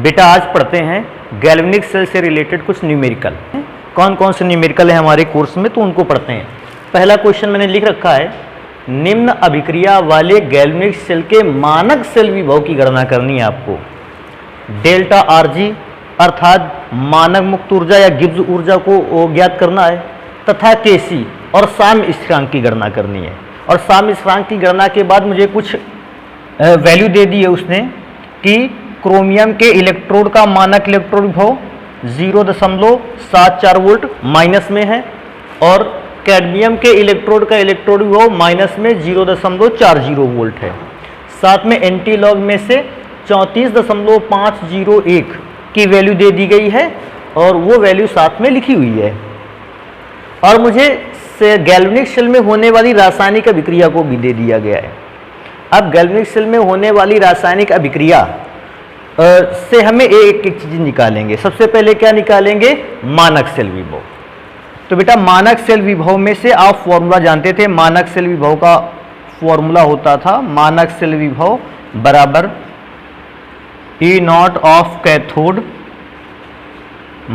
बेटा आज पढ़ते हैं गैल्वेनिक सेल से रिलेटेड कुछ न्यूमेरिकल। कौन कौन से न्यूमेरिकल है हमारे कोर्स में, तो उनको पढ़ते हैं। पहला क्वेश्चन मैंने लिख रखा है, निम्न अभिक्रिया वाले गैल्वेनिक सेल के मानक सेल विभव की गणना करनी है आपको। डेल्टा आरजी अर्थात मानक मुक्त ऊर्जा या गिब्स ऊर्जा को ज्ञात करना है, तथा केसी और साम्य स्थिरांक की गणना करनी है। और साम्य स्थिरांक की गणना के बाद मुझे कुछ वैल्यू दे दी है उसने कि क्रोमियम के इलेक्ट्रोड का मानक इलेक्ट्रोड विभव 0.74 वोल्ट माइनस में है और कैडमियम के इलेक्ट्रोड का इलेक्ट्रोड विभव माइनस में 0.40 वोल्ट है। साथ में एंटी लॉग में से 34.501 की वैल्यू दे दी गई है और वो वैल्यू साथ में लिखी हुई है। और मुझे गैल्वेनिक सेल में होने वाली रासायनिक अभिक्रिया को भी दे दिया गया है। अब गैल्वेनिक सेल में होने वाली रासायनिक अभिक्रिया से हमें एक एक चीज निकालेंगे। सबसे पहले क्या निकालेंगे, मानक सेल विभव। तो बेटा मानक सेल विभव में से आप फॉर्मूला जानते थे, मानक सेल विभव का फॉर्मूला होता था मानक सेल विभव बराबर E naught of cathode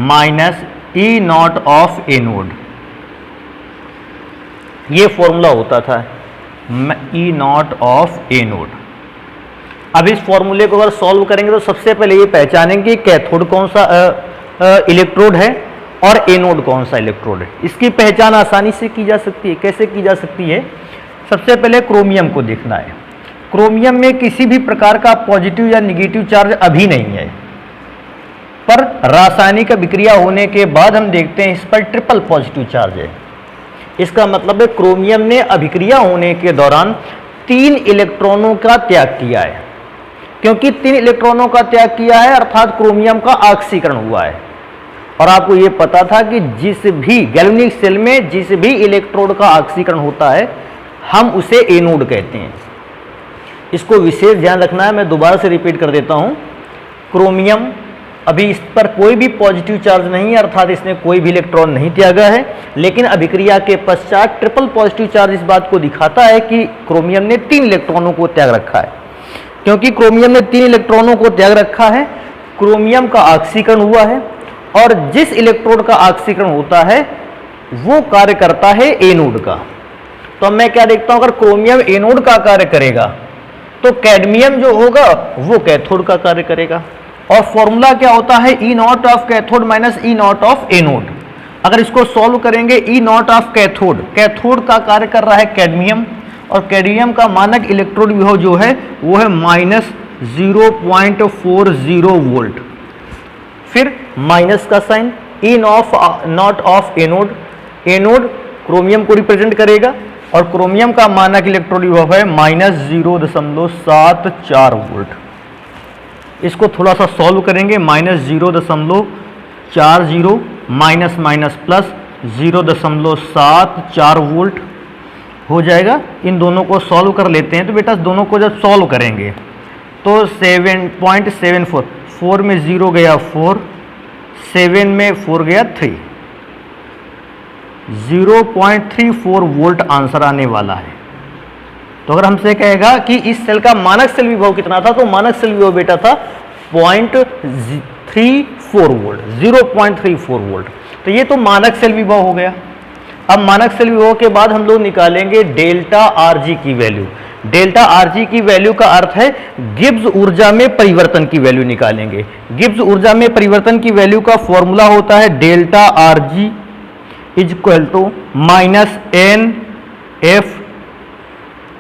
minus E naught of anode. ये फॉर्मूला होता था ई नॉट ऑफ एनोड। अब इस फॉर्मूले को अगर सॉल्व करेंगे तो सबसे पहले ये पहचानेंगे कैथोड कौन सा इलेक्ट्रोड है और एनोड कौन सा इलेक्ट्रोड है। इसकी पहचान आसानी से की जा सकती है। कैसे की जा सकती है, सबसे पहले क्रोमियम को देखना है। क्रोमियम में किसी भी प्रकार का पॉजिटिव या निगेटिव चार्ज अभी नहीं है, पर रासायनिक अभिक्रिया होने के बाद हम देखते हैं इस पर ट्रिपल पॉजिटिव चार्ज है। इसका मतलब है क्रोमियम ने अभिक्रिया होने के दौरान 3 इलेक्ट्रॉनों का त्याग किया है। क्योंकि 3 इलेक्ट्रॉनों का त्याग किया है अर्थात क्रोमियम का ऑक्सीकरण हुआ है। और आपको यह पता था कि जिस भी गैल्वेनिक सेल में जिस भी इलेक्ट्रोड का ऑक्सीकरण होता है हम उसे एनोड कहते हैं। इसको विशेष ध्यान रखना है। मैं दोबारा से रिपीट कर देता हूं, क्रोमियम अभी इस पर कोई भी पॉजिटिव चार्ज नहीं है अर्थात इसने कोई भी इलेक्ट्रॉन नहीं त्यागा है, लेकिन अभिक्रिया के पश्चात ट्रिपल पॉजिटिव चार्ज इस बात को दिखाता है कि क्रोमियम ने 3 इलेक्ट्रॉनों को त्याग रखा है। क्योंकि क्रोमियम ने 3 इलेक्ट्रॉनों को त्याग रखा है, क्रोमियम का ऑक्सीकरण हुआ है और जिस इलेक्ट्रोड का ऑक्सीकरण होता है वो कार्य करता है एनोड का। तो मैं क्या देखता हूं, अगर क्रोमियम एनोड का कार्य करेगा तो कैडमियम जो होगा वो कैथोड का कार्य करेगा। और फॉर्मूला क्या होता है, E naught of cathode minus E naught of anode. अगर इसको सॉल्व करेंगे, E naught of cathode, cathode का कार्य कर रहा है कैडमियम और कैडमियम का मानक इलेक्ट्रोड विभव जो है वो है माइनस 0.40 वोल्ट। फिर माइनस का sign, E naught of anode, anode chromium को रिप्रेजेंट करेगा और क्रोमियम का मानक इलेक्ट्रोड विभव है माइनस 0.74 वोल्ट। इसको थोड़ा सा सॉल्व करेंगे, minus 0.40 minus minus plus 0.74 volt हो जाएगा। इन दोनों को सॉल्व कर लेते हैं। तो बेटा दोनों को जब सॉल्व करेंगे तो 7.74, 4 में 0 गया 4, 7 में 4 गया 3, 0.34 वोल्ट आंसर आने वाला है। तो अगर हमसे कहेगा कि इस सेल का मानक सेल विभव कितना था, तो मानक सेल विभव बेटा था 0.34 वोल्ट, 0.34 वोल्ट। तो ये तो मानक सेल विभव हो गया। अब मानक सेल विभव के बाद हम लोग निकालेंगे डेल्टा आरजी की वैल्यू। डेल्टा आरजी की वैल्यू का अर्थ है गिब्स ऊर्जा में परिवर्तन की वैल्यू निकालेंगे। गिब्स ऊर्जा में परिवर्तन की वैल्यू का फॉर्मूला होता है delta R G is equal to minus n F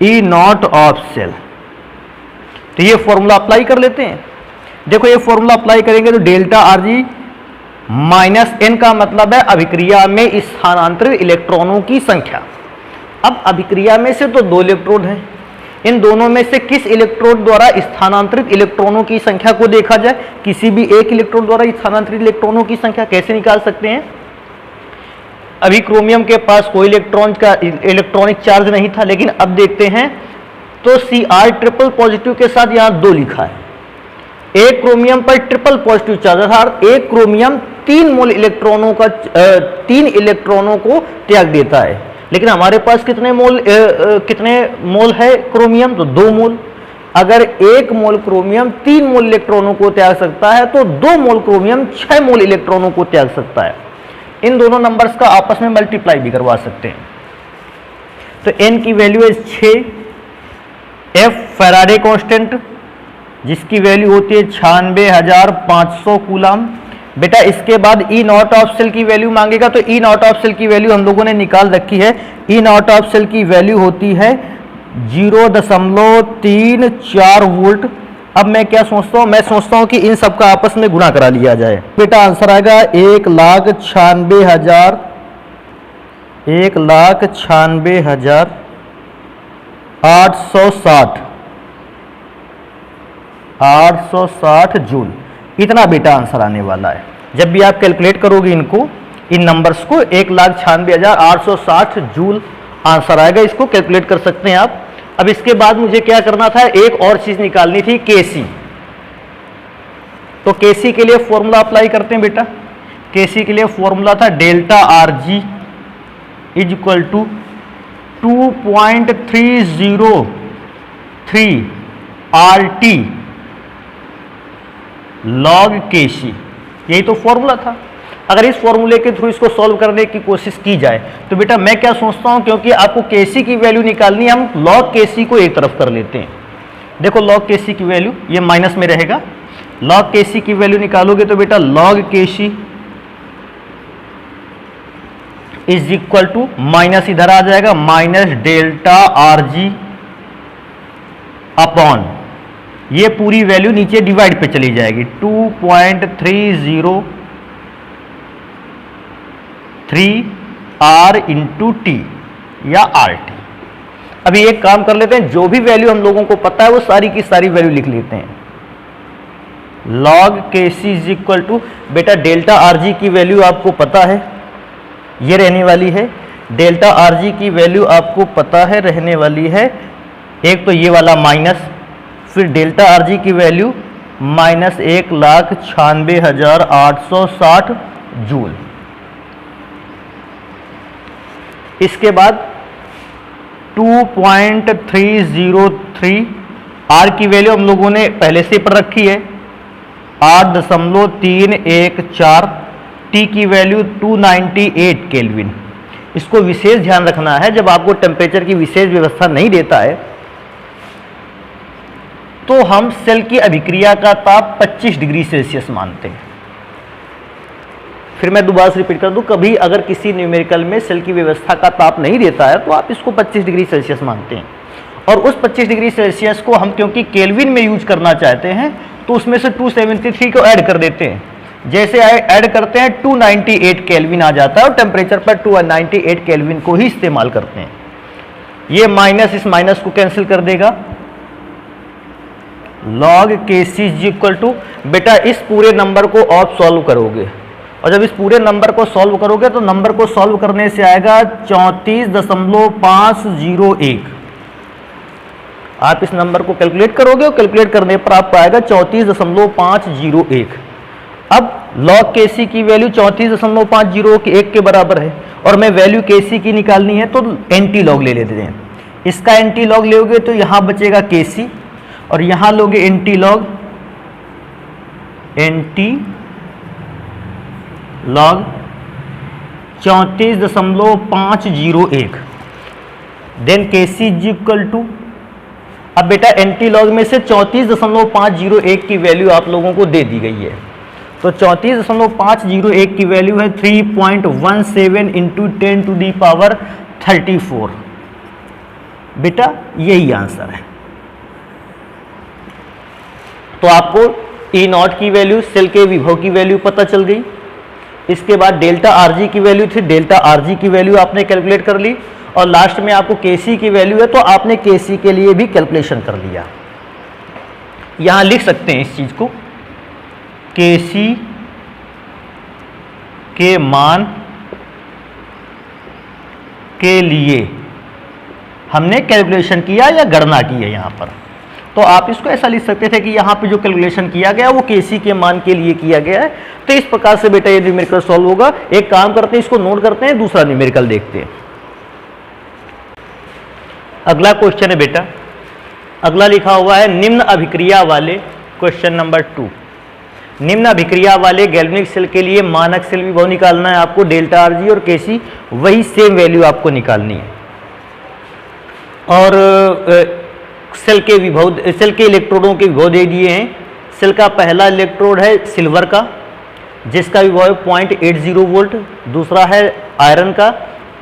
E naught of cell. तो ये फॉर्मूला अप्लाई कर लेते हैं। देखो ये फॉर्मूला अप्लाई करेंगे तो डेल्टा आरजी माइनस एन का मतलब है अभिक्रिया में स्थानांतरित इलेक्ट्रॉनों की संख्या। अब अभिक्रिया में से तो 2 इलेक्ट्रोड हैं, इन दोनों में से किस इलेक्ट्रोड द्वारा स्थानांतरित इलेक्ट्रॉनों की संख्या को देखा जाए। किसी भी एक इलेक्ट्रोड द्वारा स्थानांतरित इलेक्ट्रॉनों की संख्या कैसे निकाल सकते हैं। अभी क्रोमियम के पास कोई इलेक्ट्रॉनिक चार्ज नहीं था, लेकिन अब देखते हैं तो Cr ट्रिपल पॉजिटिव के साथ यहां 2 लिखा है। एक क्रोमियम पर ट्रिपल पॉजिटिव चार्ज अर्थात एक क्रोमियम 3 मोल इलेक्ट्रॉनों का 3 इलेक्ट्रॉनों को त्याग देता है, लेकिन हमारे पास कितने मोल है क्रोमियम, तो 2 मोल। अगर 1 मोल क्रोमियम 3 मोल इलेक्ट्रॉनों को त्याग सकता है तो 2 मोल क्रोमियम 6 मोल इलेक्ट्रॉनों को त्याग सकता है। इन दोनों नंबर्स का आपस में मल्टीप्लाई भी करवा सकते हैं। तो n की वैल्यू है 6, F फैराडे कांस्टेंट जिसकी वैल्यू होती है 96,500 कूलम। बेटा इसके बाद ई नॉट ऑफ सेल की वैल्यू मांगेगा, तो ई नॉट ऑफ सेल की वैल्यू हम लोगों ने निकाल रखी है। ई नॉट ऑफ सेल की वैल्यू होती है 0.34 वोल्ट। अब मैं क्या सोचता हूं, मैं सोचता हूं कि इन सब का आपस में गुणा करा लिया जाए। बेटा आंसर आएगा 1,96,860 जूल, इतना बेटा आंसर आने वाला है। जब भी आप कैलकुलेट करोगे इनको, इन नंबर्स को, 1,96,860 जूल आंसर आएगा। इसको कैलकुलेट कर सकते हैं आप। अब इसके बाद मुझे क्या करना था, एक और चीज निकालनी थी, केसी। तो केसी के लिए फॉर्मूला अप्लाई करते हैं बेटा। केसी के लिए फॉर्मूला था delta R G is equal to 2.303 RT log K C, यही तो फॉर्मूला था। अगर इस फॉर्मूले के थ्रू इसको सॉल्व करने की कोशिश की जाए तो बेटा मैं क्या सोचता हूं, क्योंकि आपको केसी की वैल्यू निकालनी है, हम लॉग केसी को एक तरफ कर लेते हैं। देखो लॉग केसी की वैल्यू ये माइनस में रहेगा। लॉग केसी की वैल्यू निकालोगे तो बेटा log K C is equal to minus इधर आ जाएगा, minus delta R G upon ये पूरी वैल्यू नीचे डिवाइड पे चली जाएगी, 2.303 R इंटू टी या आर टी। अभी एक काम कर लेते हैं, जो भी वैल्यू हम लोगों को पता है वो सारी की सारी वैल्यू लिख लेते हैं। log KC is equal to, बेटा डेल्टा आर जी की वैल्यू आपको पता है, ये रहने वाली है। डेल्टा आर जी की वैल्यू आपको पता है रहने वाली है, एक तो ये वाला माइनस, फिर डेल्टा आर जी की वैल्यू माइनस 1,96,860 जूल। इसके बाद 2.303 आर की वैल्यू हम लोगों ने पहले से पर रखी है 8.314, टी की वैल्यू 298 केल्विन। इसको विशेष ध्यान रखना है, जब आपको टेम्परेचर की विशेष व्यवस्था नहीं देता है तो हम सेल की अभिक्रिया का ताप 25 डिग्री सेल्सियस मानते हैं। फिर मैं दोबारा से रिपीट कर दूं, कभी अगर किसी न्यूमेरिकल में सेल की व्यवस्था का ताप नहीं देता है तो आप इसको 25 डिग्री सेल्सियस मानते हैं। और उस 25 डिग्री सेल्सियस को हम क्योंकि केल्विन में यूज करना चाहते हैं तो उसमें से 273 को ऐड कर देते हैं। जैसे ऐड करते हैं 298 केल्विन आ जाता है और टेम्परेचर पर 298 केल्विन को ही इस्तेमाल करते हैं। ये माइनस इस माइनस को कैंसिल कर देगा। log KC is equal to, बेटा इस पूरे नंबर को आप सॉल्व करोगे और जब इस पूरे नंबर को सॉल्व करोगे तो नंबर को सॉल्व करने से आएगा 34.501। आप इस नंबर को कैलकुलेट करोगे और कैलकुलेट करने पर आपको आएगा 34.501। अब log KC की वैल्यू 34.501 के बराबर है और मैं वैल्यू KC की निकालनी है तो एंटी लॉग ले लेते हैं। इसका एंटी लॉग लोगे तो यहां बचेगा KC और यहां लोगे anti log 34.501। Then KC is equal to, अब बेटा एंटी लॉग में से 34.501 की वैल्यू आप लोगों को दे दी गई है, तो 34.501 की वैल्यू है 3.17 इंटू 10⁻34। बेटा यही आंसर है। तो आपको E नॉट की वैल्यू, सेल के विभव की वैल्यू पता चल गई। इसके बाद डेल्टा आरजी की वैल्यू थी, डेल्टा आरजी की वैल्यू आपने कैलकुलेट कर ली और लास्ट में आपको केसी की वैल्यू है तो आपने केसी के लिए भी कैलकुलेशन कर लिया। यहां लिख सकते हैं इस चीज को, केसी के मान के लिए हमने कैलकुलेशन किया या गणना की है यहां पर। तो आप इसको ऐसा लिख सकते थे कि यहाँ पे जो कैलकुलेशन किया गया वो केसी के मान के लिए किया गया है। तो इस प्रकार से बेटा ये न्यूमेरिकल सॉल्व होगा। एक काम करते हैं, इसको नोट करते हैं, दूसरा न्यूमेरिकल देखते हैं। अगला क्वेश्चन है बेटा, अगला लिखा हुआ है निम्न अभिक्रिया वाले, क्वेश्चन नंबर 2, निम्न अभिक्रिया वाले गैल्वेनिक सेल के लिए मानक सेल विभव निकालना है आपको, डेल्टा आर जी और केसी वही सेम वैल्यू आपको निकालनी है। और सेल के विभव, सेल के इलेक्ट्रोडों के विभव दे दिए हैं। सेल का पहला इलेक्ट्रोड है सिल्वर का जिसका विभव है 0.80 वोल्ट, दूसरा है आयरन का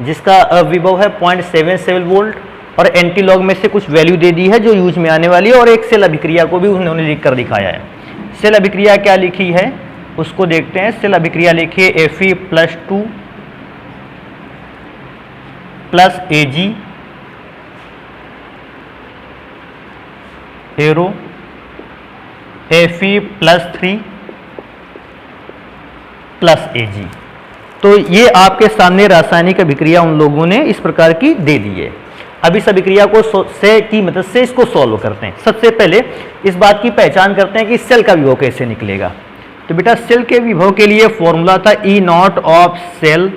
जिसका विभव है 0.77 वोल्ट, और एंटीलॉग में से कुछ वैल्यू दे दी है जो यूज में आने वाली है, और एक सेल अभिक्रिया को भी उन्होंने लिख कर दिखाया है। सेल अभिक्रिया क्या लिखी है उसको देखते हैं। सेल अभिक्रिया लिखिए Fe+2 plus Ag arrow Fe+3 plus Ag। तो ये आपके सामने रासायनिक अभिक्रिया उन लोगों ने इस प्रकार की दे दी है। अब इस अभिक्रिया को से की मदद से इसको सॉल्व करते हैं। सबसे पहले इस बात की पहचान करते हैं कि सेल का विभव कैसे निकलेगा। तो बेटा सेल के विभव के लिए फॉर्मूला था E0 of cell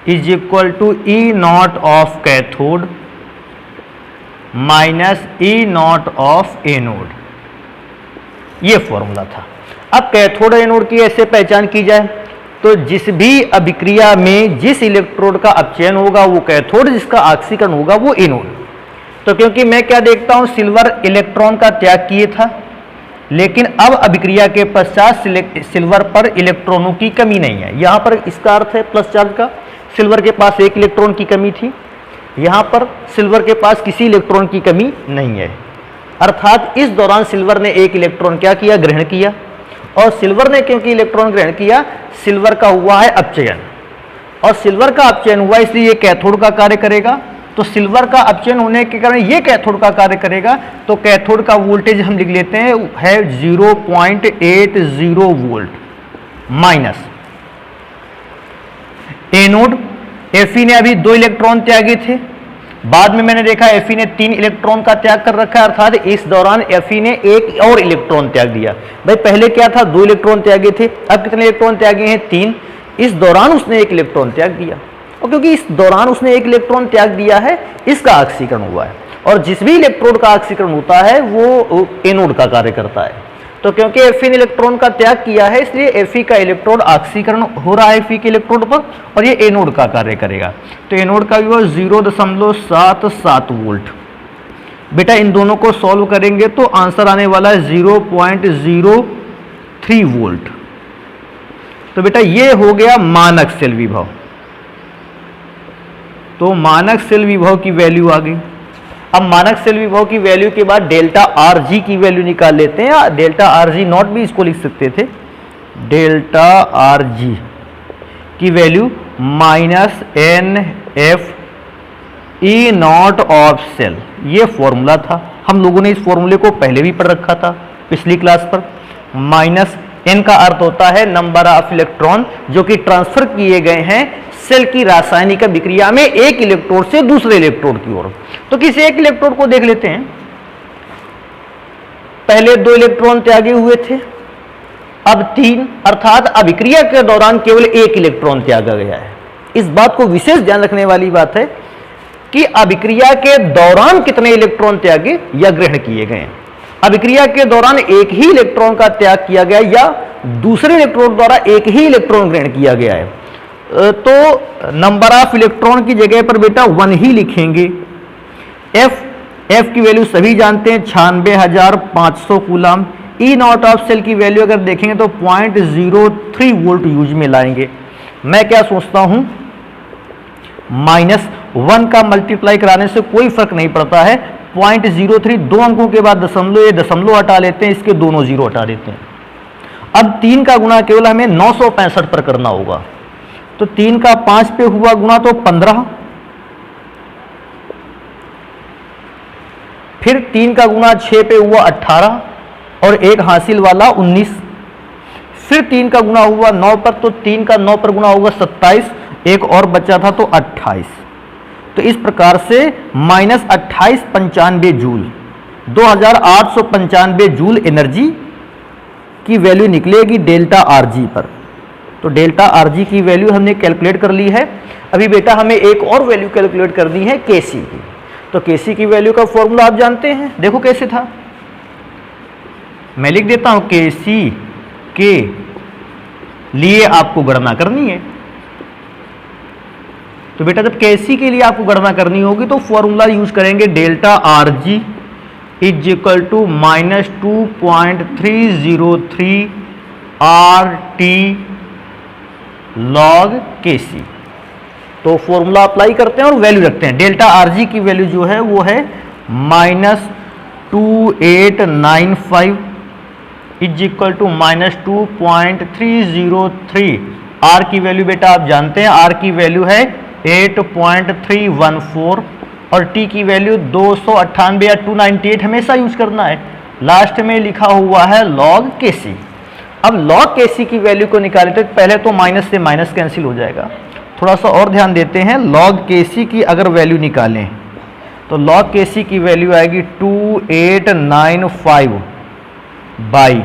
is equal to E0 of cathode minus E0 of anode, ये फॉर्मूला था। अब कैथोड एनोड की ऐसे पहचान की जाए तो जिस भी अभिक्रिया में जिस इलेक्ट्रोड का अपचयन होगा वो कैथोड, जिसका ऑक्सीकरण होगा वो एनोड। तो क्योंकि मैं क्या देखता हूं, सिल्वर इलेक्ट्रॉन का त्याग किए था, लेकिन अब अभिक्रिया के पश्चात सिल्वर पर इलेक्ट्रॉनों की कमी नहीं है। यहां पर इसका अर्थ है प्लस चार्ज का, सिल्वर के पास एक इलेक्ट्रॉन की कमी थी, यहां पर सिल्वर के पास किसी इलेक्ट्रॉन की कमी नहीं है। अर्थात इस दौरान सिल्वर ने एक इलेक्ट्रॉन क्या किया, ग्रहण किया, और सिल्वर ने क्योंकि इलेक्ट्रॉन ग्रहण किया, सिल्वर का हुआ है अपचयन, और सिल्वर का अपचयन हुआ इसलिए ये कैथोड का कार्य करेगा। तो सिल्वर का अपचयन होने के कारण ये कैथोड का कार्य करेगा। तो कैथोड का वोल्टेज हम लिख लेते हैं है 0.80 वोल्ट माइनस एनोड। Fe ने अभी 2 इलेक्ट्रॉन त्यागे थे, बाद में मैंने देखा Fe ने 3 इलेक्ट्रॉन का त्याग कर रखा है, अर्थात इस दौरान Fe ने एक और इलेक्ट्रॉन त्याग दिया। भाई पहले क्या था, 2 इलेक्ट्रॉन त्यागे थे, अब कितने इलेक्ट्रॉन त्यागे हैं, 3। इस दौरान उसने एक इलेक्ट्रॉन त्याग दिया, और क्योंकि इस दौरान उसने एक इलेक्ट्रॉन त्याग दिया है, इसका ऑक्सीकरण हुआ है, और जिस भी इलेक्ट्रोड का ऑक्सीकरण होता है वो एनोड का कार्य करता है। तो क्योंकि Fe ने इलेक्ट्रॉन का त्याग किया है इसलिए Fe का इलेक्ट्रोड ऑक्सीकरण हो रहा है Fe के इलेक्ट्रोड पर, और ये एनोड का कार्य करेगा। तो एनोड का विभव 0.77 वोल्ट। बेटा इन दोनों को सॉल्व करेंगे तो आंसर आने वाला है 0.03 वोल्ट। तो बेटा ये हो गया मानक सेल विभव। तो मानक सेल विभव की वैल्यू आ गई। अब मानक सेल विभव की वैल्यू के बाद डेल्टा आर जी की वैल्यू निकाल लेते हैं, या डेल्टा आर जी नॉट भी इसको लिख सकते थे। डेल्टा आर जी की value -NF E0 of cell, ये फॉर्मूला था। हम लोगों ने इस फॉर्मूले को पहले भी पढ़ रखा था पिछली क्लास पर। -N का अर्थ होता है नंबर ऑफ इलेक्ट्रॉन जो कि ट्रांसफर किए गए हैं सेल की रासायनिक अभिक्रिया में एक इलेक्ट्रोड से दूसरे इलेक्ट्रोड की ओर। तो किसी एक इलेक्ट्रोड को देख लेते हैं। पहले 2 इलेक्ट्रॉन त्यागे हुए थे, अब 3, अर्थात अभिक्रिया के दौरान केवल एक इलेक्ट्रॉन त्यागा गया है। इस बात को विशेष ध्यान रखने वाली बात है कि अभिक्रिया के दौरान कितने इलेक्ट्रॉन त्यागे या ग्रहण किए गए। अभिक्रिया के दौरान एक ही इलेक्ट्रॉन का त्याग किया गया या दूसरे इलेक्ट्रोड द्वारा एक ही इलेक्ट्रॉन ग्रहण किया गया है। तो नंबर ऑफ इलेक्ट्रॉन की जगह पर बेटा 1 ही लिखेंगे। एफ की वैल्यू सभी जानते हैं 96,500 कूलम। E0 ऑफ सेल की वैल्यू अगर देखेंगे तो 0.03 वोल्ट यूज में लाएंगे। मैं क्या सोचता हूं, -1 का मल्टीप्लाई कराने से कोई फर्क नहीं पड़ता है। 0.03 2 अंकों के बाद दशमलव, ये दशमलव हटा लेते हैं, इसके दोनों जीरो हटा देते हैं। अब 3 का गुणा केवल हमें 965 पर करना होगा। तो 3 का 5 पे हुआ गुणा तो 15, फिर 3 का गुणा 6 पे हुआ 18, और एक हासिल वाला 19, फिर 3 का गुणा हुआ 9 पर, तो 3 का 9 पर गुणा होगा 27, एक और बचा था तो 28। तो इस प्रकार से -2895 जूल, 2895 जूल एनर्जी की वैल्यू निकलेगी डेल्टा आर जी पर। तो डेल्टा आर जी की वैल्यू हमने कैलकुलेट कर ली है। अभी बेटा हमें एक और वैल्यू कैलकुलेट करनी है केसी की। तो Kc की वैल्यू का फॉर्मूला आप जानते हैं, देखो कैसे था, मैं लिख देता हूं Kc के लिए आपको गणना करनी है। तो बेटा जब Kc के लिए आपको गणना करनी होगी तो फॉर्मूला यूज करेंगे delta R G is equal to -2.303 R T log Kc। तो फॉर्मूला अप्लाई करते हैं और वैल्यू रखते हैं। डेल्टा आर जी की वैल्यू जो है वो है -2895 इज इक्वल टू -2.303। आर की वैल्यू बेटा आप जानते हैं, आर की वैल्यू है 8.314 और टी की वैल्यू 298 या 298 हमेशा यूज करना है। लास्ट में लिखा हुआ है लॉग Kc। अब लॉग Kc की वैल्यू को निकाले तो पहले तो माइनस से माइनस कैंसिल हो जाएगा। थोड़ा सा और ध्यान देते हैं, लॉग Kc की अगर वैल्यू निकालें तो लॉग Kc की वैल्यू आएगी 2895 बाई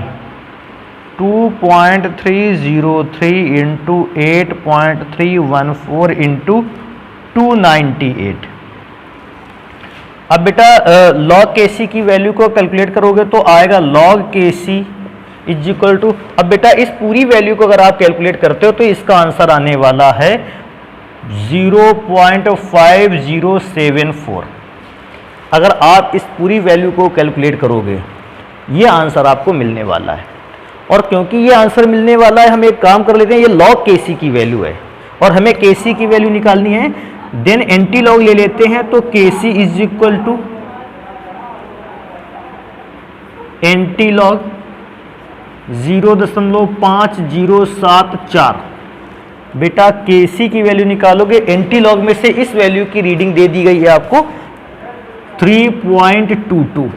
2.303 इंटू 8.314 इंटू 298। अब बेटा लॉग Kc की वैल्यू को कैलकुलेट करोगे तो आएगा log Kc is equal to, अब बेटा इस पूरी वैल्यू को अगर आप कैलकुलेट करते हो तो इसका आंसर आने वाला है 0.5074। अगर आप इस पूरी वैल्यू को कैलकुलेट करोगे ये आंसर आपको मिलने वाला है। और क्योंकि ये आंसर मिलने वाला है हम एक काम कर लेते हैं, ये लॉग Kc की वैल्यू है और हमें Kc की वैल्यू निकालनी है, देन एंटी लॉग ले लेते हैं तो Kc is equal to anti log 0.5074। बेटा Kc की वैल्यू निकालोगे, एंटी लॉग में से इस वैल्यू की रीडिंग दे दी गई है आपको 3.22।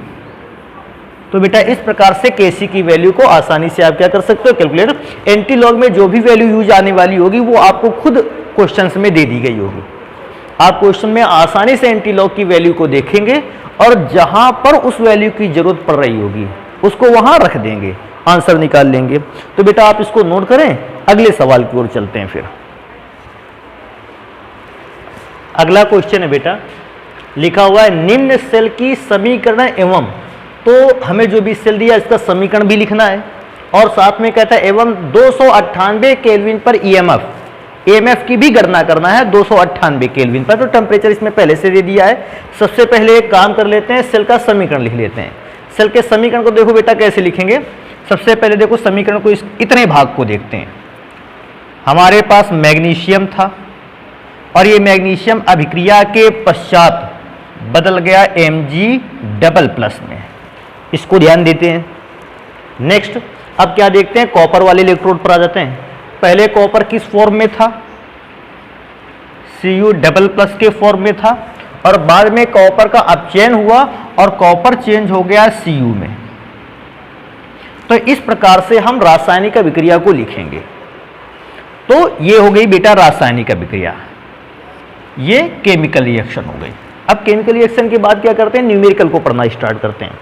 तो बेटा इस प्रकार से Kc की वैल्यू को आसानी से आप क्या कर सकते हो, कैलकुलेट। एंटी लॉग में जो भी वैल्यू यूज आने वाली होगी वो आपको खुद क्वेश्चंस में दे दी गई होगी। आप क्वेश्चन में आसानी से एंटी लॉग की वैल्यू को देखेंगे और जहां पर उस वैल्यू की जरूरत पड़ रही होगी उसको वहां रख देंगे, आंसर निकाल लेंगे। तो बेटा आप इसको नोट करें, अगले सवाल की ओर चलते हैं। फिर अगला क्वेश्चन है बेटा, लिखा हुआ है निम्न सेल की समीकरण एवं, तो हमें जो भी सेल दिया इसका समीकरण भी लिखना है और साथ में कहता है एवं 298 केल्विन पर EMF की भी गणना करना है 298 केल्विन पर। तो टेम्परेचर इसमें पहले से दे दिया है। सबसे पहले एक काम कर लेते हैं, सेल का समीकरण लिख लेते हैं। सेल के समीकरण को देखो बेटा कैसे लिखेंगे। सबसे पहले देखो समीकरण को इतने भाग को देखते हैं। हमारे पास मैग्नीशियम था और ये मैग्नीशियम अभिक्रिया के पश्चात बदल गया Mg++ में, इसको ध्यान देते हैं। नेक्स्ट अब क्या देखते हैं, कॉपर वाले इलेक्ट्रोड पर आ जाते हैं। पहले कॉपर किस फॉर्म में था, Cu++ के फॉर्म में था और बाद में कॉपर का अपचयन हुआ और कॉपर चेंज हो गया Cu में। तो इस प्रकार से हम रासायनिक अभिक्रिया को लिखेंगे। तो ये हो गई बेटा रासायनिक अभिक्रिया, ये केमिकल रिएक्शन हो गई। अब केमिकल रिएक्शन के बाद क्या करते हैं, न्यूमेरिकल को पढ़ना स्टार्ट करते हैं।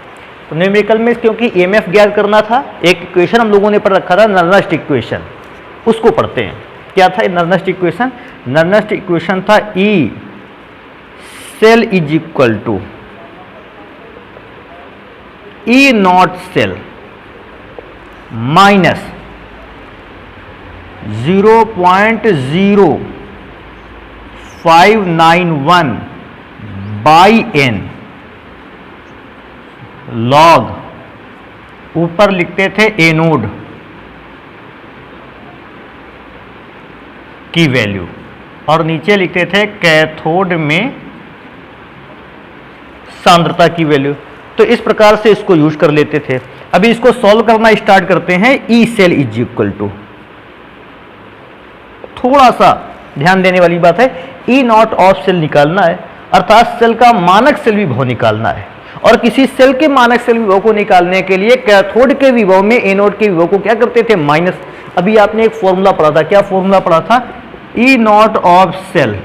तो न्यूमेरिकल में क्योंकि EMF ज्ञात करना था, एक इक्वेशन हम लोगों ने पढ़ रखा था नर्नस्ट इक्वेशन, उसको पढ़ते हैं। क्या था नर्नस्ट इक्वेशन? नर्नस्ट इक्वेशन था E cell is equal to E naught cell minus 0.0591 by n log, ऊपर लिखते थे एनोड की वैल्यू और नीचे लिखते थे कैथोड में सांद्रता की वैल्यू। तो इस प्रकार से इसको यूज कर लेते थे। अभी इसको सॉल्व करना स्टार्ट करते हैं। E cell is equal to, थोड़ा सा ध्यान देने वाली बात है, ई नॉट ऑफ सेल निकालना है, अर्थात सेल का मानक सेल विभव निकालना है। और किसी सेल के मानक सेल विभव को निकालने के लिए कैथोड के विभव में एनोड के विभव को क्या करते थे, माइनस। अभी आपने एक फॉर्मूला पढ़ा था, क्या फॉर्मूला पढ़ा था, E naught of cell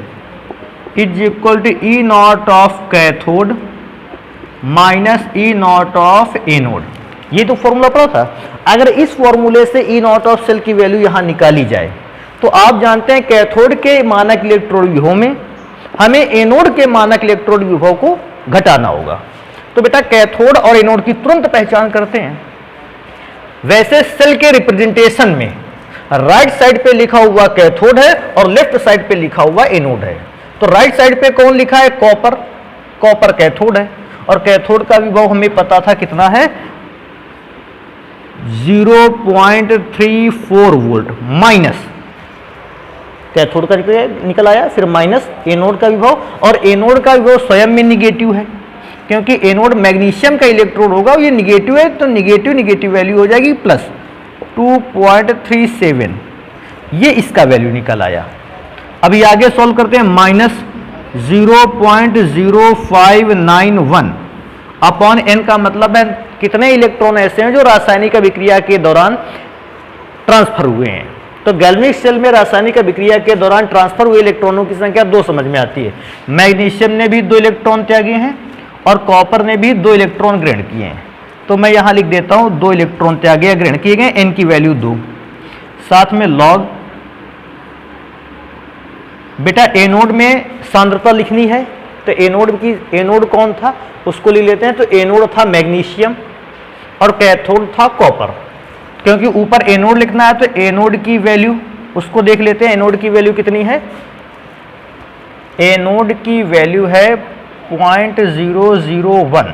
is equal to E naught of cathode minus E naught of anode. ये तो फॉर्मूला पढ़ा था। अगर इस फॉर्मूले से ई नॉट ऑफ सेल की वैल्यू यहां निकाली जाए तो आप जानते हैं कैथोड के मानक इलेक्ट्रोड विभव में हमें एनोड के मानक इलेक्ट्रोड विभव को घटाना होगा। तो बेटा कैथोड और एनोड की तुरंत पहचान करते हैं। वैसे सेल के रिप्रेजेंटेशन में राइट साइड पे लिखा हुआ कैथोड है और लेफ्ट साइड पे लिखा हुआ एनोड है। तो राइट साइड पे कौन लिखा है? कॉपर। कॉपर कैथोड है और कैथोड का विभव हमें पता था कितना है, 0.34 वोल्ट माइनस कैथोड का निकल आया, फिर माइनस एनोड का विभव, और एनोड का विभव स्वयं में निगेटिव है क्योंकि एनोड मैग्नीशियम का इलेक्ट्रोड होगा, ये निगेटिव है तो निगेटिव वैल्यू हो जाएगी प्लस 2.37, ये इसका वैल्यू निकल आया। अभी आगे सॉल्व करते हैं। माइनस 0.0591 अपॉन एन का मतलब है कितने इलेक्ट्रॉन ऐसे हैं जो रासायनिक अभिक्रिया के दौरान ट्रांसफर हुए हैं। तो गैल्वेनिक सेल में रासायनिक अभिक्रिया के दौरान ट्रांसफर हुए इलेक्ट्रॉनों की संख्या 2 समझ में आती है। मैग्नीशियम ने भी 2 इलेक्ट्रॉन त्यागे हैं और कॉपर ने भी 2 इलेक्ट्रॉन ग्रहण किए हैं। तो मैं यहां लिख देता हूं 2 इलेक्ट्रॉन त्यागे या ग्रहण किए गए, एन की वैल्यू 2, साथ में लॉग। बेटा एनोड में सांद्रता लिखनी है तो एनोड कौन था उसको लिख लेते हैं। तो एनोड था मैग्नीशियम और कैथोड था कॉपर। क्योंकि ऊपर एनोड लिखना है तो एनोड की वैल्यू उसको देख लेते हैं। एनोड की वैल्यू कितनी है? एनोड की वैल्यू है 0.001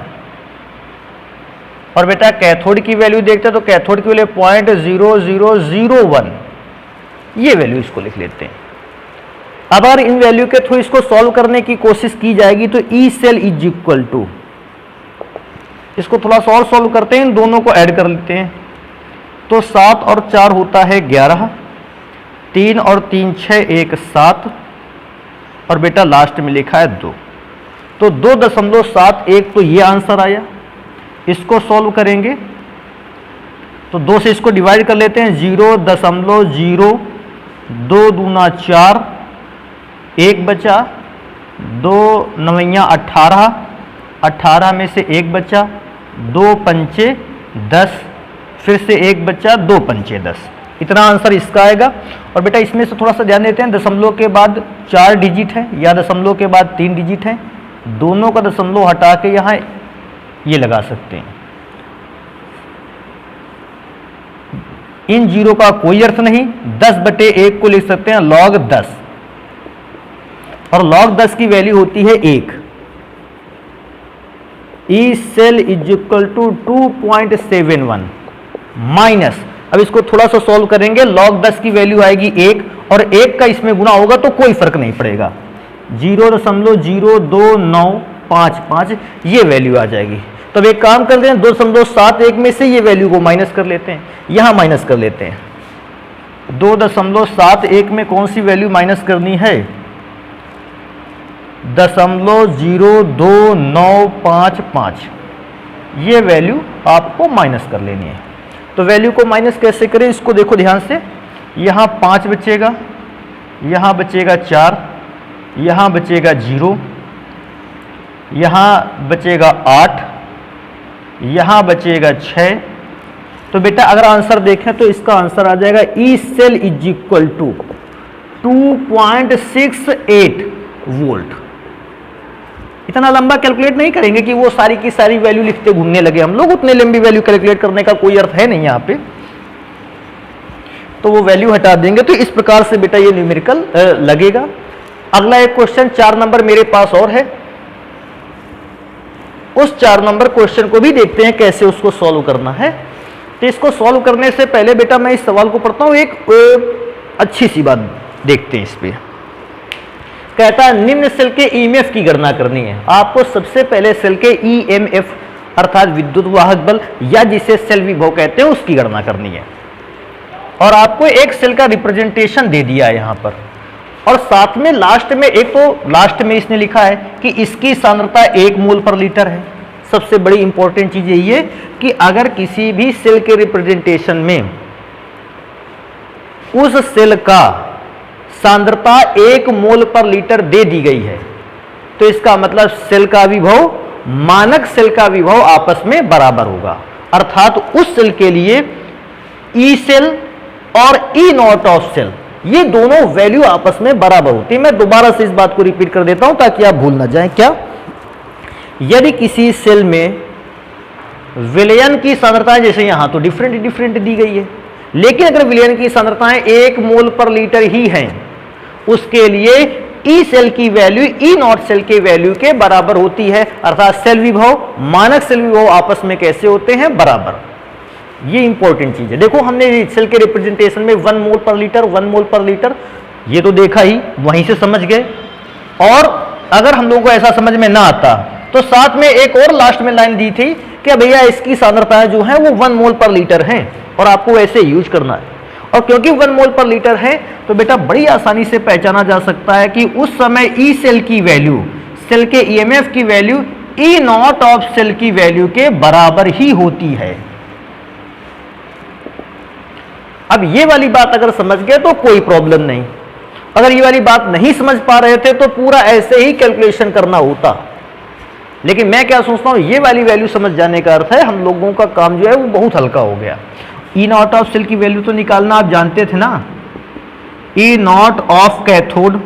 और बेटा कैथोड की वैल्यू देखते हैं तो कैथोड की वैल्यू 0.0001, ये वैल्यू इसको लिख लेते हैं। अब अगर इन वैल्यू के थ्रू इसको सॉल्व करने की कोशिश की जाएगी तो E cell is equal to, इसको थोड़ा सा और सॉल्व करते हैं, इन दोनों को ऐड कर लेते हैं। तो 7 और 4 होता है 11, 3 और 3 6 1 7 और बेटा लास्ट में लिखा है 2। तो 2.71 तो ये आंसर आया। इसको सॉल्व करेंगे तो 2 से इसको डिवाइड कर लेते हैं, 0.0, 2 दूना 4, 1 बचा, 2 9 18, 18 में से 1 बचा, 2 पंचे 10, फिर से 1 बचा, 2 पंचे 10, इतना आंसर इसका आएगा। और बेटा इसमें से थोड़ा सा ध्यान देते हैं, दशमलव के बाद 4 डिजिट है या दशमलव के बाद 3 डिजिट है, दोनों का दशमलव हटा के यहाँ ये लगा सकते हैं। इन जीरो का कोई अर्थ नहीं, 10/1 को लिख सकते हैं log 10 और log 10 की वैल्यू होती है 1। E cell is equal to 2.71 minus, अब इसको थोड़ा सा सॉल्व करेंगे, log 10 की वैल्यू आएगी 1 और 1 का इसमें गुना होगा तो कोई फर्क नहीं पड़ेगा, 0.02955 ये वैल्यू आ जाएगी। तो अब एक काम करते हैं, 2.71 में से ये वैल्यू को माइनस कर लेते हैं, यहां माइनस कर लेते हैं। 2.71 में कौन सी वैल्यू माइनस करनी है? 0.02955, ये वैल्यू आपको माइनस कर लेनी है। तो वैल्यू को माइनस कैसे करें इसको देखो ध्यान से, यहां 5 बचेगा, यहां बचेगा 4, यहां बचेगा 0, यहां बचेगा 8, यहां बचेगा 6। तो बेटा अगर आंसर देखें तो इसका आंसर आ जाएगा E cell is equal to 2.68 volt. इतना लंबा कैलकुलेट नहीं करेंगे कि वो सारी की सारी वैल्यू लिखते घूमने लगे हम लोग, उतने लंबी वैल्यू कैलकुलेट करने का कोई अर्थ है नहीं यहां पे, तो वो वैल्यू हटा देंगे। तो इस प्रकार से बेटा ये न्यूमेरिकल लगेगा। अगला एक क्वेश्चन 4 नंबर मेरे पास और है, उस 4 नंबर क्वेश्चन को भी देखते हैं कैसे उसको सॉल्व करना है। तो इसको सॉल्व करने से पहले बेटा मैं इस सवाल को पढ़ता हूं, एक अच्छी सी बात देखते हैं इस पे। कहता है निम्न सेल के ईएमएफ की गणना करनी है। आपको सबसे पहले सेल के ईएमएफ अर्थात विद्युत वाहक बल या जिसे सेल विभव कहते हैं उसकी गणना करनी है। और आपको एक सेल का रिप्रेजेंटेशन दे दिया है यहां पर, और साथ में लास्ट में एक तो लास्ट में इसने लिखा है कि इसकी सांद्रता 1 मोल पर लीटर है। सबसे बड़ी इंपॉर्टेंट चीज यही है कि अगर किसी भी सेल के रिप्रेजेंटेशन में उस सेल का सांद्रता 1 मोल पर लीटर दे दी गई है तो इसका मतलब सेल का विभव मानक सेल का विभव आपस में बराबर होगा। अर्थात उस सेल के लिए ई सेल और ई नॉट ऑफ सेल ये दोनों वैल्यू आपस में बराबर होती है। मैं दोबारा से इस बात को रिपीट कर देता हूं ताकि आप भूल ना जाएं। क्या? यदि किसी सेल में विलयन की सांद्रता जैसे यहां तो डिफरेंट दी गई है, लेकिन अगर विलयन की सांद्रताएं 1 मोल पर लीटर ही हैं, उसके लिए ई सेल की वैल्यू ई नॉट सेल के वैल्यू के बराबर होती है। अर्थात सेल विभव मानक सेल विभव आपस में कैसे होते हैं? बराबर। ये इंपॉर्टेंट चीज है। देखो हमने सेल के रिप्रेजेंटेशन में 1 मोल पर लीटर ये तो देखा ही, वहीं से समझ गए। और अगर हम लोगों को ऐसा समझ में ना आता तो साथ में एक और लास्ट में लाइन दी थी कि भैया इसकी सांद्रताएं जो है वो 1 मोल पर लीटर हैं और आपको ऐसे यूज करना है। और क्योंकि 1 मोल पर लीटर है तो बेटा बड़ी आसानी से पहचाना जा सकता है कि उस समय ई सेल की वैल्यू, सेल के ईएमएफ की value E naught of cell की वैल्यू के बराबर ही होती है। अब ये वाली बात अगर समझ गए तो कोई प्रॉब्लम नहीं। अगर ये वाली बात नहीं समझ पा रहे थे तो पूरा ऐसे ही कैलकुलेशन करना होता। लेकिन मैं क्या सोचता हूं, ये वाली वैल्यू समझ जाने का अर्थ है हम लोगों का काम जो है वो बहुत हल्का हो गया। ई नॉट ऑफ सेल की वैल्यू तो निकालना आप जानते थे ना, E naught of cathode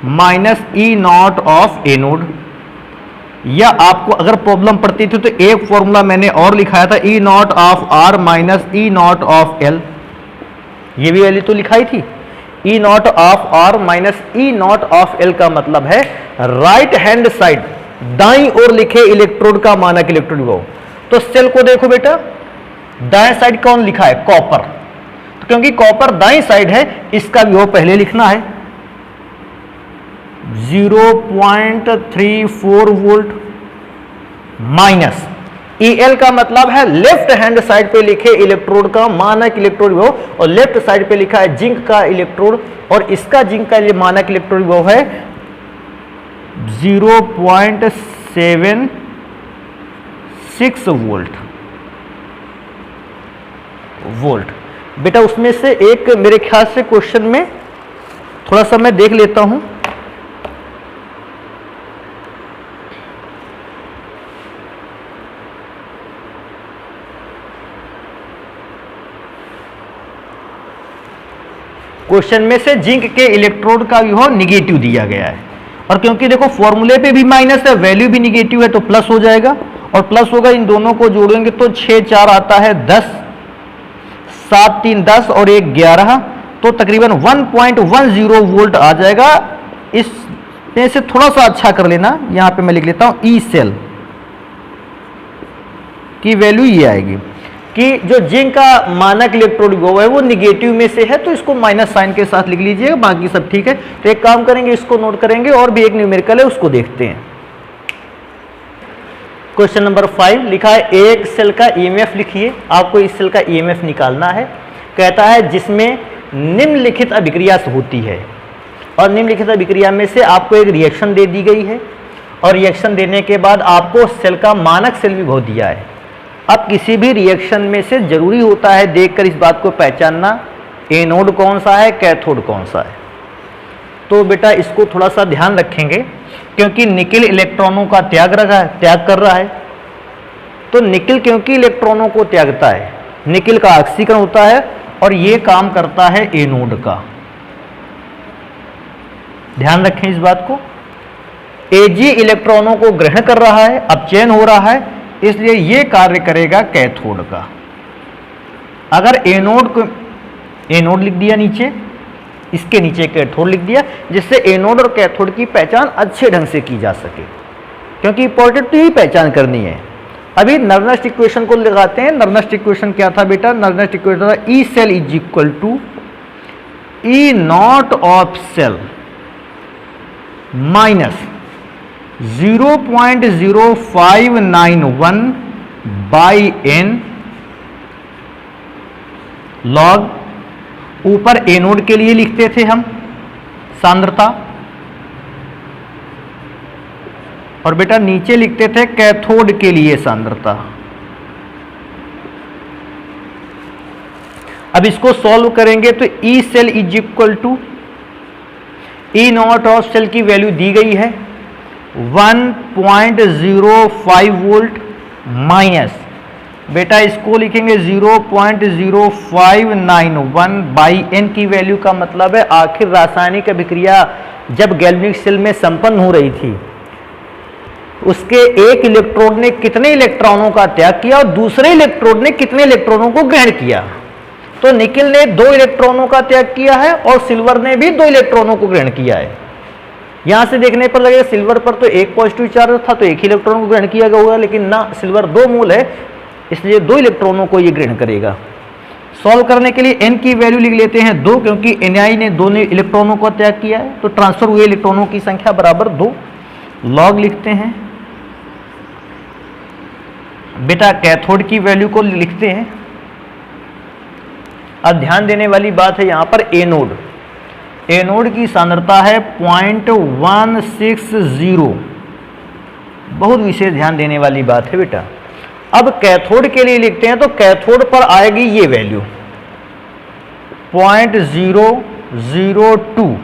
minus E naught of anode. या आपको अगर प्रॉब्लम पड़ती थी तो एक फॉर्मूला मैंने और लिखाया था, E naught of R minus E naught of L. ये भी वैल्यू तो लिखाई थी। E naught of R minus E naught of L का मतलब है राइट हैंड साइड दाईं ओर लिखे इलेक्ट्रोड का मानक इलेक्ट्रोड विभव। तो सेल को देखो बेटा, दाएं साइड कौन लिखा है? कॉपर। तो क्योंकि कॉपर दाईं साइड है, इसका विभव पहले लिखना है 0.34 वोल्ट माइनस EL का मतलब है लेफ्ट हैंड साइड पे लिखे इलेक्ट्रोड का मानक इलेक्ट्रोड विभव, और लेफ्ट साइड पे लिखा है जिंक का इलेक्ट्रोड, और इसका जिंक का मानक इलेक्ट्रोड विभव है 0.76 वोल्ट। बेटा उसमें से एक मेरे ख्याल से क्वेश्चन में थोड़ा सा मैं देख लेता हूं। क्वेश्चन में से जिंक के इलेक्ट्रोड का विभव निगेटिव दिया गया है, और क्योंकि देखो फॉर्मूले पे भी माइनस है, वैल्यू भी निगेटिव है तो प्लस हो जाएगा, और प्लस होगा, इन दोनों को जोड़ेंगे तो 6 4 आता है 10, 7 3 10 और 1 11, तो तकरीबन 1.10 वोल्ट आ जाएगा। इसमें से थोड़ा सा अच्छा कर लेना, यहां पे मैं लिख लेता हूं ई सेल की वैल्यू ये आएगी कि जो जिंक का मानक इलेक्ट्रोड विभव है वो निगेटिव में से है, तो इसको माइनस साइन के साथ लिख लीजिएगा, बाकी सब ठीक है। तो एक काम करेंगे, इसको नोट करेंगे, और भी एक न्यूमेरिकल है उसको देखते हैं। क्वेश्चन नंबर 5 लिखा है एक सेल का ईएमएफ लिखिए। आपको इस सेल का ईएमएफ निकालना है। कहता है जिसमें निम्नलिखित अभिक्रिया होती है, और निम्नलिखित अभिक्रिया में से आपको एक रिएक्शन दे दी गई है, और रिएक्शन देने के बाद आपको सेल का मानक सेल विभव दिया है। अब किसी भी रिएक्शन में से जरूरी होता है देखकर इस बात को पहचानना एनोड कौन सा है, कैथोड कौन सा है। तो बेटा इसको थोड़ा सा ध्यान रखेंगे, क्योंकि निकेल इलेक्ट्रॉनों का त्याग कर रहा है। तो निकेल क्योंकि इलेक्ट्रॉनों को त्यागता है, निकेल का ऑक्सीकरण होता है, और ये काम करता है एनोड का। ध्यान रखें इस बात को। Ag इलेक्ट्रॉनों को ग्रहण कर रहा है, अपचयन हो रहा है, इसलिए ये कार्य करेगा कैथोड का। अगर एनोड लिख दिया नीचे, इसके नीचे कैथोड लिख दिया, जिससे एनोड और कैथोड की पहचान अच्छे ढंग से की जा सके, क्योंकि इंपॉर्टेंट तो ही पहचान करनी है। अभी नर्नेस्ट इक्वेशन को लगाते हैं। नर्नेस्ट इक्वेशन क्या था बेटा? नर्नेस्ट इक्वेशन था E cell is equal to E naught of cell minus 0.0591 by n log, ऊपर एनोड के लिए लिखते थे हम सांद्रता, और बेटा नीचे लिखते थे कैथोड के लिए सांद्रता। अब इसको सॉल्व करेंगे तो E cell is equal to E naught of cell की वैल्यू दी गई है 1.05 वोल्ट माइनस बेटा इसको लिखेंगे 0.0591 बाई एन की वैल्यू का मतलब है आखिर रासायनिक अभिक्रिया जब गैल्वेनिक सेल में संपन्न हो रही थी उसके एक इलेक्ट्रोड ने कितने इलेक्ट्रॉनों का त्याग किया और दूसरे इलेक्ट्रोड ने कितने इलेक्ट्रॉनों को ग्रहण किया। तो निकिल ने 2 इलेक्ट्रॉनों का त्याग किया है और सिल्वर ने भी 2 इलेक्ट्रॉनों को ग्रहण किया है। यहां से देखने पर लगेगा सिल्वर पर तो एक पॉजिटिव चार्ज था तो एक ही इलेक्ट्रॉन को ग्रहण किया गया होगा, लेकिन ना, सिल्वर 2 मूल है इसलिए 2 इलेक्ट्रॉनों को ये ग्रहण करेगा। सॉल्व करने के लिए n की वैल्यू लिख लेते हैं 2, क्योंकि Ni ने 2 इलेक्ट्रॉनों को त्याग किया है तो ट्रांसफर हुए इलेक्ट्रॉनों की संख्या बराबर 2। लॉग लिखते हैं। बेटा कैथोड की वैल्यू को लिखते हैं। अब ध्यान देने वाली बात है यहां पर एनोड। एनोड की सांद्रता है 0.160, बहुत विशेष ध्यान देने वाली बात है बेटा। अब कैथोड के लिए लिखते हैं तो कैथोड पर आएगी ये वैल्यू 0.002,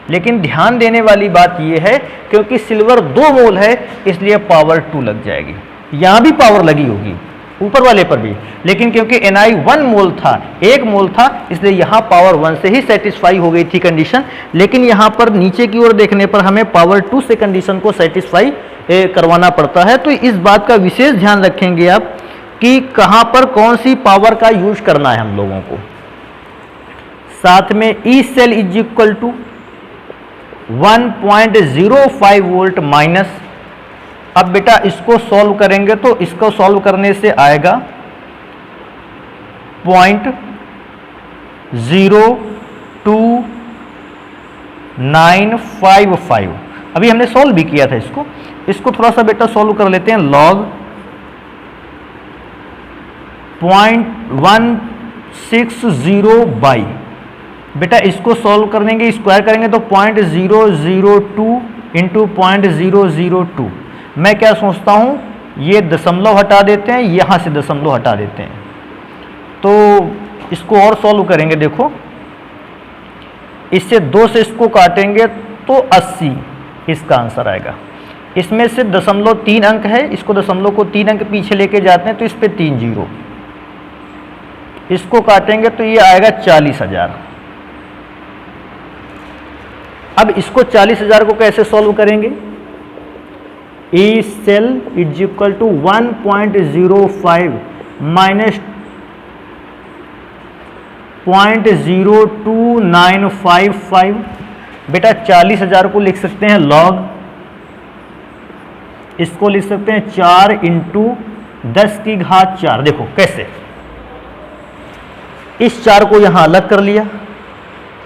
लेकिन ध्यान देने वाली बात ये है क्योंकि सिल्वर 2 मोल है इसलिए पावर 2 लग जाएगी। यहां भी पावर लगी होगी ऊपर वाले पर भी, लेकिन क्योंकि Ni 1 मोल था, 1 मोल था, इसलिए यहां पावर 1 से ही सेटिस्फाई हो गई थी कंडीशन। लेकिन यहां पर नीचे की ओर देखने पर हमें पावर 2 से कंडीशन को सेटिस्फाई करवाना पड़ता है। तो इस बात का विशेष ध्यान रखेंगे आप कि कहां पर कौन सी पावर का यूज करना है हम लोगों को। साथ में E cell is equal to 1.05 volt minus. अब बेटा इसको सॉल्व करेंगे तो इसको सॉल्व करने से आएगा 0.2955। अभी हमने सॉल्व भी किया था इसको थोड़ा सा बेटा सॉल्व कर लेते हैं। लॉग 0.160 बाई, बेटा इसको सॉल्व करेंगे स्क्वायर करेंगे तो 0.002 इंटू 0.002। मैं क्या सोचता हूं ये दशमलव हटा देते हैं, यहां से दशमलव हटा देते हैं तो इसको और सॉल्व करेंगे। देखो इससे 2 से इसको काटेंगे तो 80 इसका आंसर आएगा। इसमें से 0.3 अंक है, इसको दशमलव को 3 अंक पीछे लेके जाते हैं तो इस पे 3 जीरो, इसको काटेंगे तो ये आएगा 40,000। अब इसको 40,000 को कैसे सॉल्व करेंगे। E cell is equal to 1.05 minus 0.02955। बेटा 40,000 को लिख सकते हैं लॉग, इसको लिख सकते हैं 4 इंटू 10 की घात 4। देखो कैसे, इस 4 को यहां अलग कर लिया,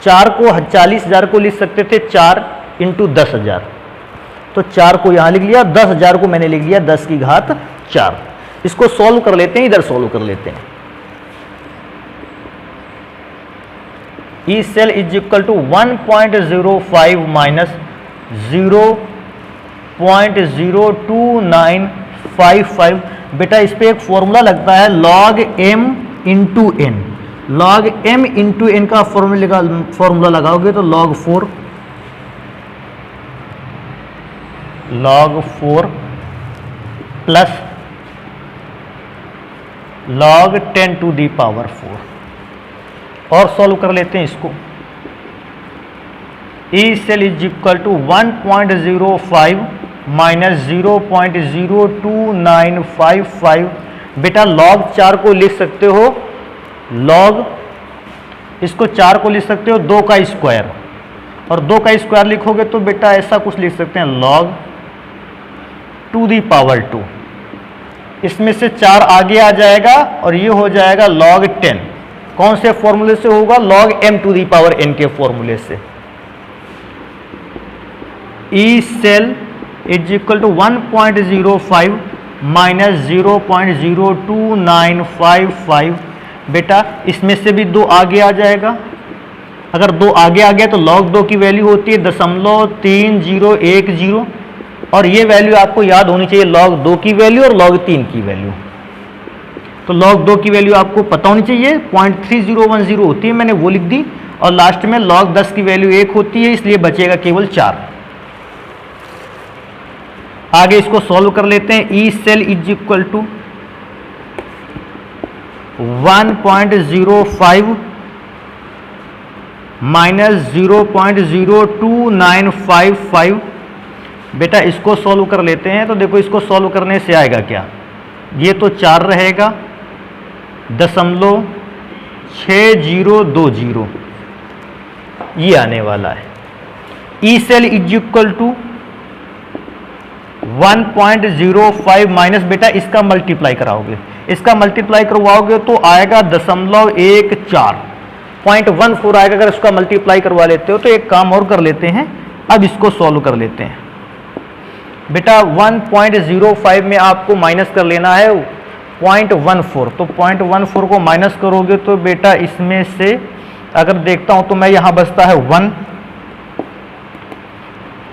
4 को 40,000 को लिख सकते थे 4 इंटू 10,000, तो 4 को यहां लिख लिया, 10,000 को मैंने लिख लिया 10 की घात 4। इसको सॉल्व कर लेते हैं, इधर सॉल्व कर लेते हैं। E cell is equal to 1.05 minus 0.02955। बेटा इस पे एक फॉर्मूला लगता है log m into n। log m into n का फॉर्मूला लगाओगे तो log 4 plus log 10 to the power 4। और सॉल्व कर लेते हैं इसको। E cell is equal to 1.05 minus 0.02955। बेटा log 4 को लिख सकते हो log, इसको 4 को लिख सकते हो 2 का स्क्वायर, और 2 का स्क्वायर लिखोगे तो बेटा ऐसा कुछ लिख सकते हैं log टू दी पावर 2। इसमें से 4 आगे आ जाएगा और ये हो जाएगा log 10। कौन से फॉर्मूले से होगा, log m to the power n के फॉर्मूले से। E cell is equal to 1.05 minus 0.02955। बेटा इसमें से भी 2 आगे आ जाएगा, अगर 2 आगे आ गया तो log 2 की वैल्यू होती है 0.3010, और ये वैल्यू आपको याद होनी चाहिए log 2 की वैल्यू और log 3 की वैल्यू। तो log 2 की वैल्यू आपको पता होनी चाहिए 0.3010 होती है, मैंने वो लिख दी, और लास्ट में log 10 की वैल्यू 1 होती है, इसलिए बचेगा केवल 4। आगे इसको सॉल्व कर लेते हैं। E cell is equal to 1.05 minus 0.02955। बेटा इसको सॉल्व कर लेते हैं। तो देखो इसको सॉल्व करने से आएगा क्या, ये तो 4 रहेगा, 0.6020 ये आने वाला है। E cell is equal to 1.05 minus, बेटा इसका मल्टीप्लाई कराओगे, इसका मल्टीप्लाई करवाओगे तो आएगा 0.14, 0.14 आएगा अगर इसका मल्टीप्लाई करवा लेते हो। तो एक काम और कर लेते हैं, अब इसको सॉल्व कर लेते हैं। बेटा 1.05 में आपको माइनस कर लेना है 0.14, तो 0.14 को माइनस करोगे तो बेटा इसमें से अगर देखता हूं तो मैं यहां बचता है 1,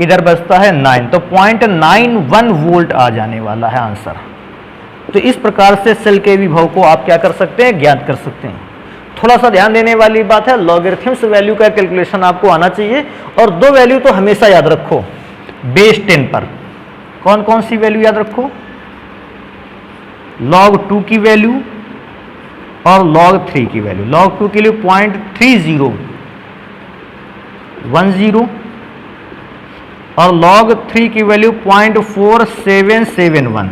इधर बचता है 9, तो 0.91 वोल्ट आ जाने वाला है आंसर। तो इस प्रकार से सेल के विभव को आप क्या कर सकते हैं, ज्ञात कर सकते हैं। थोड़ा सा ध्यान देने वाली बात है, लॉगरिथम्स वैल्यू का कैलकुलेशन आपको आना चाहिए। और दो वैल्यू तो हमेशा याद रखो बेस 10 पर। कौन कौन सी वैल्यू याद रखो, log 2 की वैल्यू और log 3 की वैल्यू। log 2 के लिए 0.3010 और log 3 की वैल्यू 0.4771।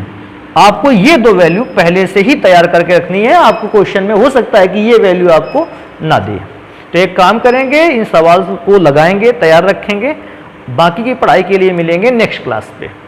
आपको ये दो वैल्यू पहले से ही तैयार करके रखनी है, आपको क्वेश्चन में हो सकता है कि ये वैल्यू आपको ना दे। तो एक काम करेंगे, इन सवाल को लगाएंगे, तैयार रखेंगे, बाकी की पढ़ाई के लिए मिलेंगे नेक्स्ट क्लास पे।